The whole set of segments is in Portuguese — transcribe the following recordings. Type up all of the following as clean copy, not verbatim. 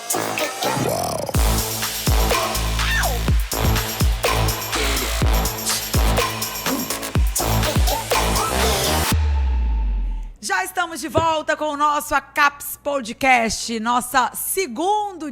Já estamos de volta com o nosso ACAPS Podcast, nosso segundo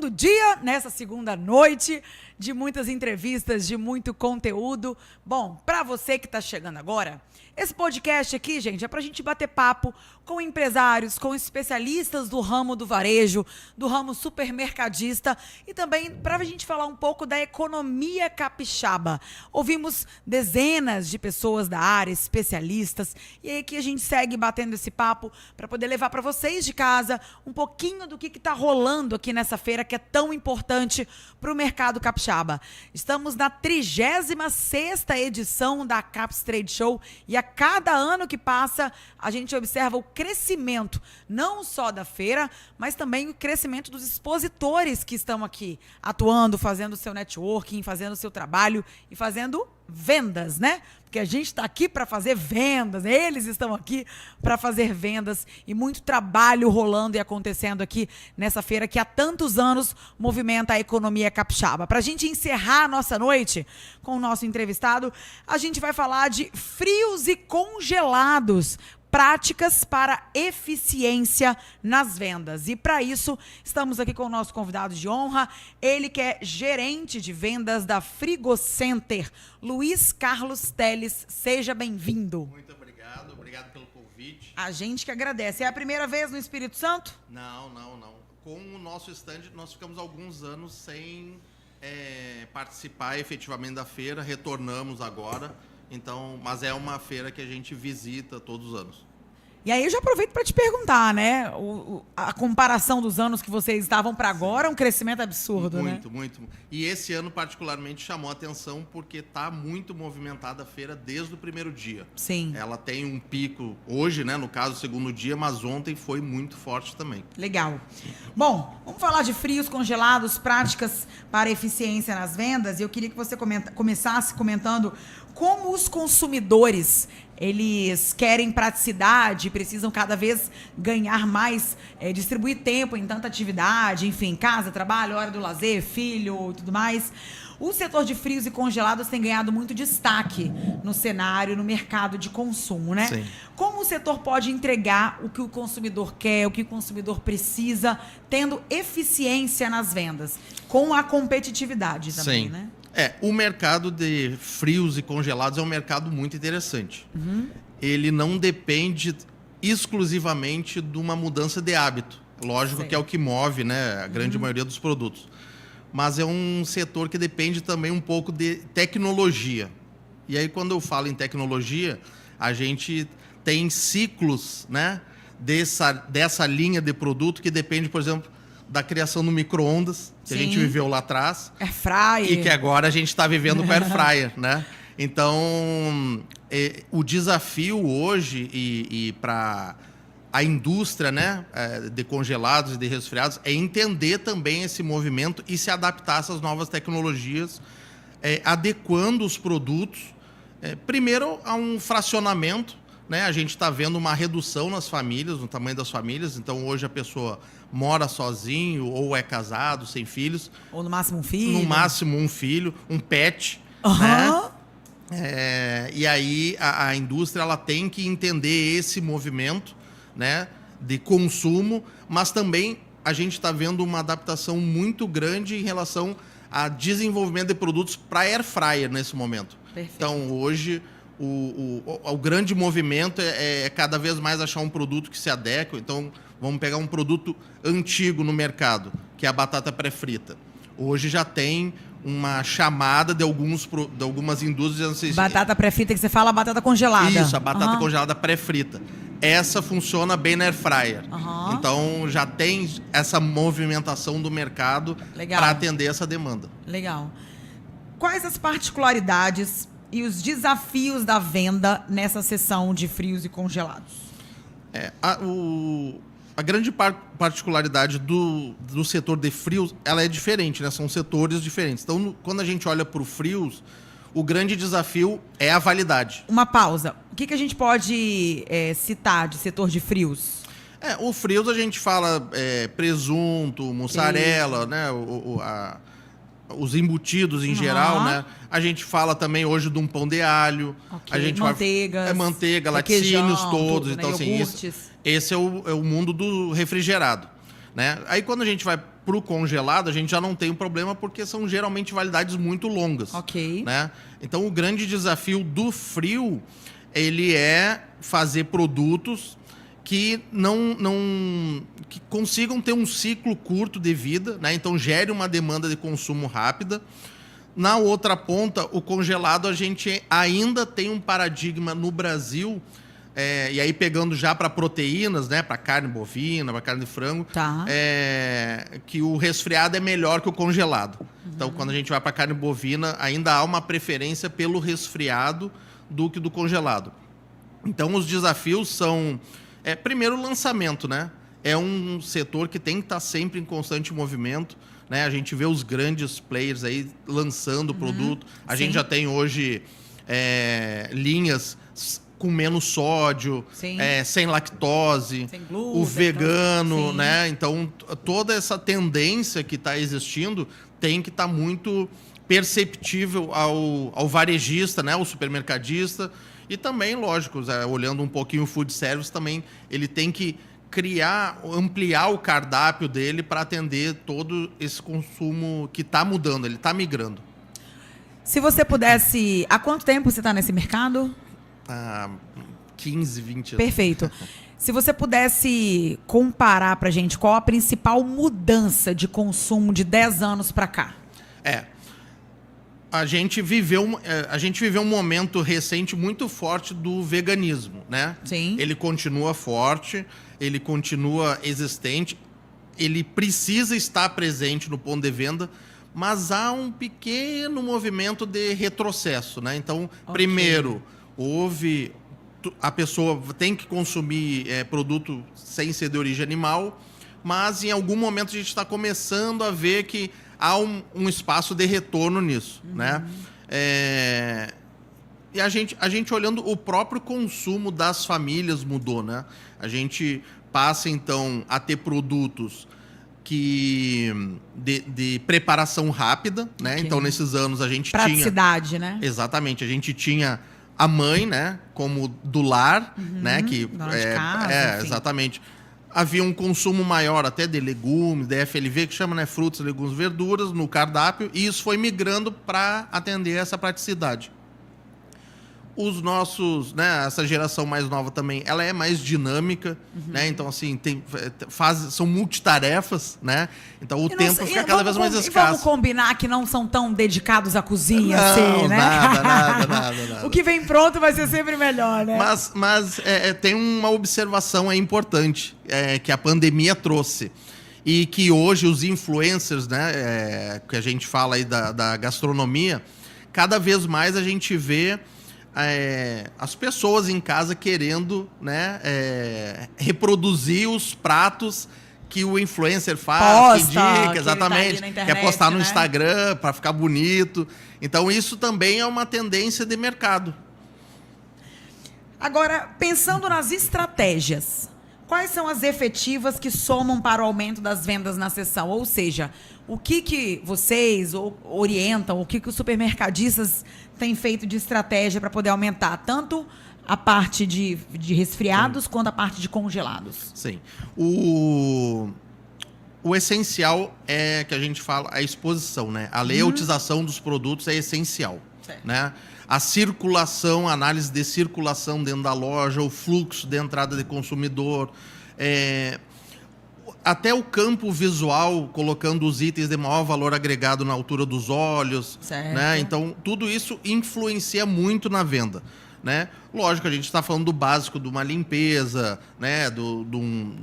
dia, nessa segunda noite, de muitas entrevistas, de muito conteúdo. Bom, para você que está chegando agora, esse podcast aqui, gente, é para a gente bater papo com empresários, com especialistas do ramo do varejo, do ramo supermercadista e também para a gente falar um pouco da economia capixaba. Ouvimos dezenas de pessoas da área, especialistas, e aí que a gente segue batendo esse papo para poder levar para vocês de casa um pouquinho do que está rolando aqui nessa feira que é tão importante para o mercado capixaba. Estamos na 36ª edição da ACAPS Trade Show e a cada ano que passa a gente observa o crescimento não só da feira, mas também o crescimento dos expositores que estão aqui atuando, fazendo o seu networking, fazendo o seu trabalho e fazendo vendas, né? Porque a gente está aqui para fazer vendas, eles estão aqui para fazer vendas e muito trabalho rolando e acontecendo aqui nessa feira que há tantos anos movimenta a economia capixaba. Para a gente encerrar a nossa noite com o nosso entrevistado, a gente vai falar de frios e congelados, práticas para eficiência nas vendas. E para isso, estamos aqui com o nosso convidado de honra, ele que é gerente de vendas da Frigocenter, Luiz Carlos Teles. Seja bem-vindo. Muito obrigado, obrigado pelo convite. A gente que agradece. É a primeira vez no Espírito Santo? Não. Com o nosso stand, nós ficamos alguns anos sem participar efetivamente da feira, retornamos agora. Então, mas é uma feira que a gente visita todos os anos. E aí eu já aproveito para te perguntar, né? A comparação dos anos que vocês estavam para agora é um crescimento absurdo, muito, né? Muito. E esse ano particularmente chamou a atenção porque está muito movimentada a feira desde o primeiro dia. Sim. Ela tem um pico hoje, né? No caso, o segundo dia, mas ontem foi muito forte também. Legal. Bom, vamos falar de frios, congelados, práticas para eficiência nas vendas. E eu queria que você começasse comentando como os consumidores, eles querem praticidade, precisam cada vez ganhar mais, distribuir tempo em tanta atividade, enfim, casa, trabalho, hora do lazer, filho e tudo mais. O setor de frios e congelados tem ganhado muito destaque no cenário, no mercado de consumo, né? Sim. Como o setor pode entregar o que o consumidor quer, o que o consumidor precisa, tendo eficiência nas vendas, com a competitividade também, Sim. né? O mercado de frios e congelados é um mercado muito interessante. Uhum. Ele não depende exclusivamente de uma mudança de hábito. Lógico que é o que move, né, a grande maioria dos produtos. Mas é um setor que depende também um pouco de tecnologia. E aí, quando eu falo em tecnologia, a gente tem ciclos, né, dessa linha de produto que depende, por exemplo, da criação no micro-ondas, que a gente viveu lá atrás. Air fryer. E que agora a gente está vivendo com air fryer, né? Então, o desafio hoje e para a indústria, né, de congelados e de resfriados é entender também esse movimento e se adaptar a essas novas tecnologias, adequando os produtos, primeiro a um fracionamento, né? A gente está vendo uma redução nas famílias, no tamanho das famílias. Então, hoje a pessoa mora sozinho ou é casado, sem filhos. Ou no máximo um filho. No máximo um filho, um pet, Uhum. né? E aí a indústria ela tem que entender esse movimento, né, de consumo, mas também a gente está vendo uma adaptação muito grande em relação a desenvolvimento de produtos para air fryer nesse momento. Perfeito. Então, hoje, o grande movimento é cada vez mais achar um produto que se adequa. Então, vamos pegar um produto antigo no mercado, que é a batata pré-frita. Hoje já tem uma chamada de algumas indústrias dizendo assim... Batata pré-frita, que você fala batata congelada. Isso, a batata congelada pré-frita. Essa funciona bem na air fryer. Então, já tem essa movimentação do mercado para atender essa demanda. Legal. Quais as particularidades e os desafios da venda nessa seção de frios e congelados? A grande particularidade do setor de frios, ela é diferente, né? São setores diferentes. Então, quando a gente olha para o frios, o grande desafio é a validade. Uma pausa. O que a gente pode citar de setor de frios? O frios a gente fala presunto, mussarela, né? Os embutidos em geral, né? A gente fala também hoje de um pão de alho. Okay. A gente Manteigas. Manteiga, laticínios todos. Tudo, então, né? assim, esse é o mundo do refrigerado, né? Aí, quando a gente vai para o congelado, a gente já não tem um problema, porque são geralmente validades muito longas. Ok. Né? Então, o grande desafio do frio, ele é fazer produtos que que consigam ter um ciclo curto de vida, né? Então gere uma demanda de consumo rápida. Na outra ponta, o congelado, a gente ainda tem um paradigma no Brasil, e aí pegando já para proteínas, né? Para carne bovina, para carne de frango, tá. Que o resfriado é melhor que o congelado. Então, quando a gente vai para carne bovina, ainda há uma preferência pelo resfriado do que do congelado. Então, os desafios são... primeiro, o lançamento, né? É um setor que tem que estar sempre em constante movimento, né? A gente vê os grandes players aí lançando produto. A gente já tem hoje linhas com menos sódio, sem lactose, sem glúten, o vegano, né? Então, toda essa tendência que está existindo tem que estar muito perceptível ao varejista, né? Ao supermercadista. E também, lógico, olhando um pouquinho o food service, também ele tem que ampliar o cardápio dele para atender todo esse consumo que está mudando, ele está migrando. Se você pudesse... Há quanto tempo você está nesse mercado? 15, 20 anos. Perfeito. Se você pudesse comparar para a gente qual a principal mudança de consumo de 10 anos para cá? A gente viveu um momento recente muito forte do veganismo, né? Sim. Ele continua forte, ele continua existente, ele precisa estar presente no ponto de venda, mas há um pequeno movimento de retrocesso, né? Então, primeiro, a pessoa tem que consumir produto sem ser de origem animal, mas em algum momento a gente está começando a ver que há um espaço de retorno nisso, né? E a gente olhando o próprio consumo das famílias mudou, né? A gente passa, então, a ter produtos de preparação rápida, né? Okay. Então, nesses anos, a gente praticidade, né? Exatamente. A gente tinha a mãe, né? Como do lar, né? Que dona de casa, exatamente. Havia um consumo maior até de legumes, de FLV, que chama, né, frutas, legumes, verduras, no cardápio, e isso foi migrando para atender essa praticidade. Os nossos, né, essa geração mais nova também, ela é mais dinâmica, né? Então, assim, são multitarefas, né? Então, o tempo fica cada vez mais escasso. Vamos combinar que não são tão dedicados à cozinha, não, assim, né? Nada. O que vem pronto vai ser sempre melhor, né? Mas tem uma observação importante que a pandemia trouxe. E que hoje os influencers, né, que a gente fala aí da gastronomia, cada vez mais a gente vê as pessoas em casa querendo, né, reproduzir os pratos que o influencer faz, que indica, exatamente, tá internet, quer postar no Instagram para ficar bonito. Então isso também é uma tendência de mercado. Agora, pensando nas estratégias, quais são as efetivas que somam para o aumento das vendas na seção? Ou seja, o que vocês orientam, o que os supermercadistas têm feito de estratégia para poder aumentar tanto a parte de resfriados quanto a parte de congelados? Sim. O essencial é que a gente fala a exposição, né? A layoutização dos produtos é essencial, né? A circulação, a análise de circulação dentro da loja, o fluxo de entrada de consumidor, até o campo visual, colocando os itens de maior valor agregado na altura dos olhos, né? Então, tudo isso influencia muito na venda, né? Lógico, a gente está falando do básico, de uma limpeza, né? De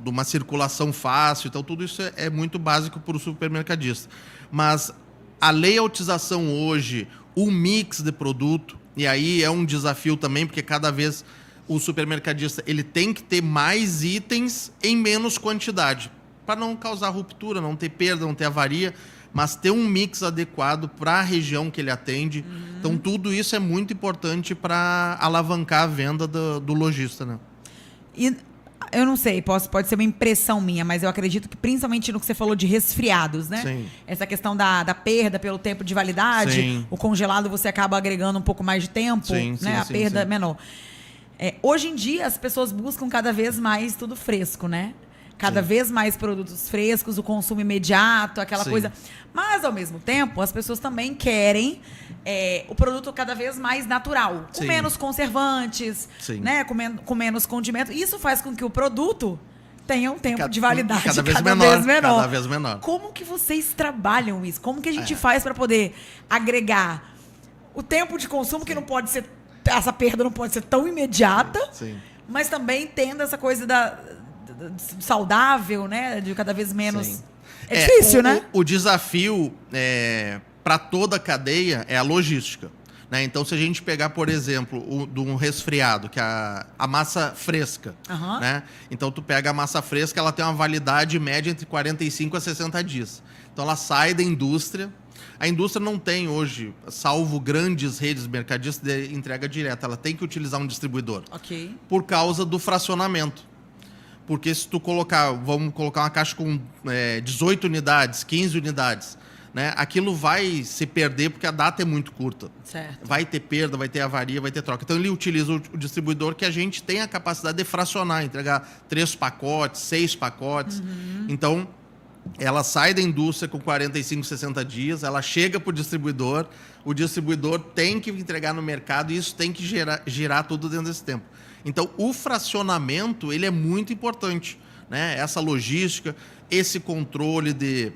uma circulação fácil, então tudo isso é muito básico para o supermercadista. Mas a layoutização hoje, o mix de produto, e aí é um desafio também, porque cada vez o supermercadista ele tem que ter mais itens em menos quantidade, para não causar ruptura, não ter perda, não ter avaria, mas ter um mix adequado para a região que ele atende. Então, tudo isso é muito importante para alavancar a venda do lojista, né? E Eu não sei, pode ser uma impressão minha, mas eu acredito que principalmente no que você falou de resfriados, né? Sim. Essa questão da perda pelo tempo de validade, Sim. o congelado você acaba agregando um pouco mais de tempo, Sim, né? sim, A sim, perda é sim. menor. Hoje em dia, as pessoas buscam cada vez mais tudo fresco, né? Cada vez mais produtos frescos, o consumo imediato, aquela Sim. coisa. Mas, ao mesmo tempo, as pessoas também querem o produto cada vez mais natural, com Sim. menos conservantes, Sim. né? Com menos condimento. Isso faz com que o produto tenha um tempo de validade cada vez menor. Cada vez menor. Como que vocês trabalham isso? Como que a gente faz para poder agregar o tempo de consumo, que não pode ser... Essa perda não pode ser tão imediata, Sim. mas também tendo essa coisa saudável, né? De cada vez menos... Sim. É difícil, né? O desafio para toda a cadeia é a logística. Né? Então, se a gente pegar, por exemplo, de um resfriado, que é a massa fresca. Aham. Né? Então, tu pega a massa fresca, ela tem uma validade média entre 45 a 60 dias. Então, ela sai da indústria. A indústria não tem hoje, salvo grandes redes mercadistas de entrega direta, ela tem que utilizar um distribuidor. Ok. Por causa do fracionamento. Porque se tu vamos colocar uma caixa com 18 unidades, 15 unidades, né? Aquilo vai se perder porque a data é muito curta. Certo. Vai ter perda, vai ter avaria, vai ter troca. Então ele utiliza o distribuidor que a gente tem a capacidade de fracionar, entregar 3 pacotes, 6 pacotes. Então, ela sai da indústria com 45, 60 dias, ela chega para o distribuidor tem que entregar no mercado e isso tem que girar tudo dentro desse tempo. Então, o fracionamento, ele é muito importante, né? Essa logística, esse controle de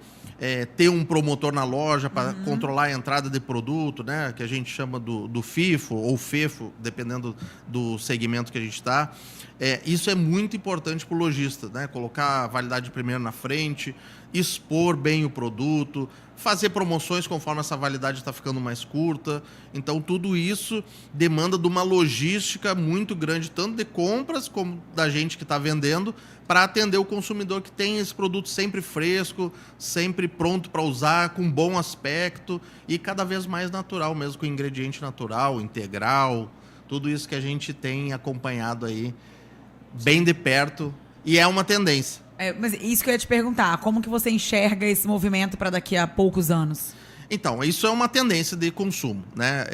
ter um promotor na loja para controlar a entrada de produto, né? Que a gente chama do FIFO ou FEFO, dependendo do segmento que a gente está. Isso é muito importante para o lojista, né? Colocar a validade primeiro na frente, expor bem o produto, fazer promoções conforme essa validade está ficando mais curta. Então, tudo isso demanda de uma logística muito grande, tanto de compras como da gente que está vendendo, para atender o consumidor que tem esse produto sempre fresco, sempre pronto para usar, com bom aspecto e cada vez mais natural, mesmo com ingrediente natural, integral, tudo isso que a gente tem acompanhado aí bem de perto e é uma tendência. Mas isso que eu ia te perguntar, como que você enxerga esse movimento para daqui a poucos anos? Então, isso é uma tendência de consumo, né?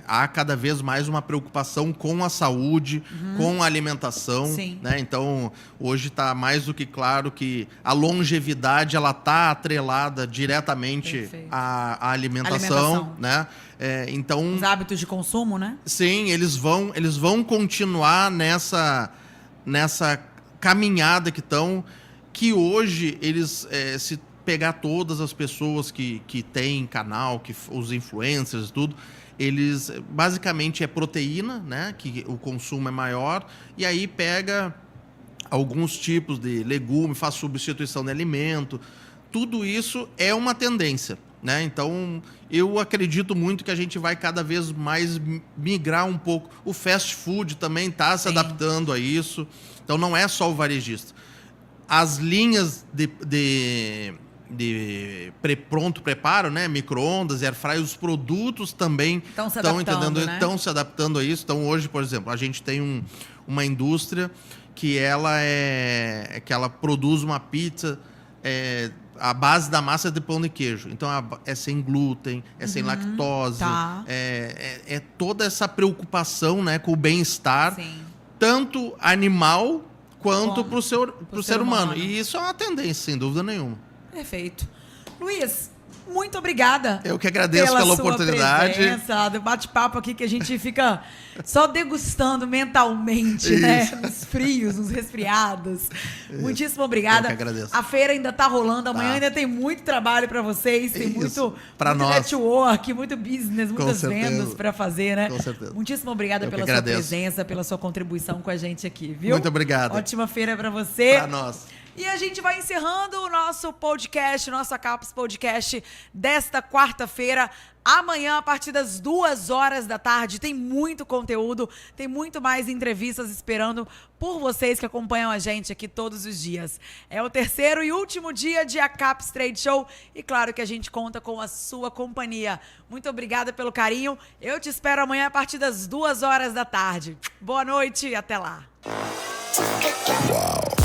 Há cada vez mais uma preocupação com a saúde, com a alimentação. Sim. Né? Então, hoje está mais do que claro que a longevidade ela está atrelada diretamente Perfeito. à alimentação. Né? Então, Os hábitos de consumo, né? sim, eles vão continuar nessa caminhada que estão, que hoje eles, se pegar todas as pessoas que têm canal, os influencers e tudo, eles basicamente é proteína, né? Que o consumo é maior, e aí pega alguns tipos de legume, faz substituição de alimento. Tudo isso é uma tendência, né? Então, eu acredito muito que a gente vai cada vez mais migrar um pouco. O fast food também está se adaptando a isso. Então, não é só o varejista. As linhas de pronto preparo, né? Micro-ondas, air fryer, os produtos também estão se adaptando a isso. Então, hoje, por exemplo, a gente tem uma indústria que ela produz uma pizza... a base da massa é de pão de queijo. Então, é sem glúten, é sem lactose. Tá. É toda essa preocupação, né, com o bem-estar, tanto animal quanto para o ser humano. E isso é uma tendência, sem dúvida nenhuma. Perfeito. Luiz, muito obrigada. Eu que agradeço pela oportunidade. Presença, do bate-papo aqui que a gente fica só degustando mentalmente, né? Nos frios, nos resfriados. Isso. Muitíssimo obrigada. Eu que agradeço. A feira ainda tá rolando, amanhã ainda tem muito trabalho para vocês, tem muito network, muito business, muitas vendas para fazer, né? Com certeza. Muitíssimo obrigada pela sua presença, pela sua contribuição com a gente aqui, viu? Muito obrigado. Ótima feira para você. Para nós. E a gente vai encerrando o nosso podcast, nosso Acaps Podcast desta quarta-feira. Amanhã, a partir das 2h da tarde, tem muito conteúdo, tem muito mais entrevistas esperando por vocês que acompanham a gente aqui todos os dias. É o terceiro e último dia de Acaps Trade Show e claro que a gente conta com a sua companhia. Muito obrigada pelo carinho. Eu te espero amanhã a partir das 2h da tarde. Boa noite e até lá. Wow.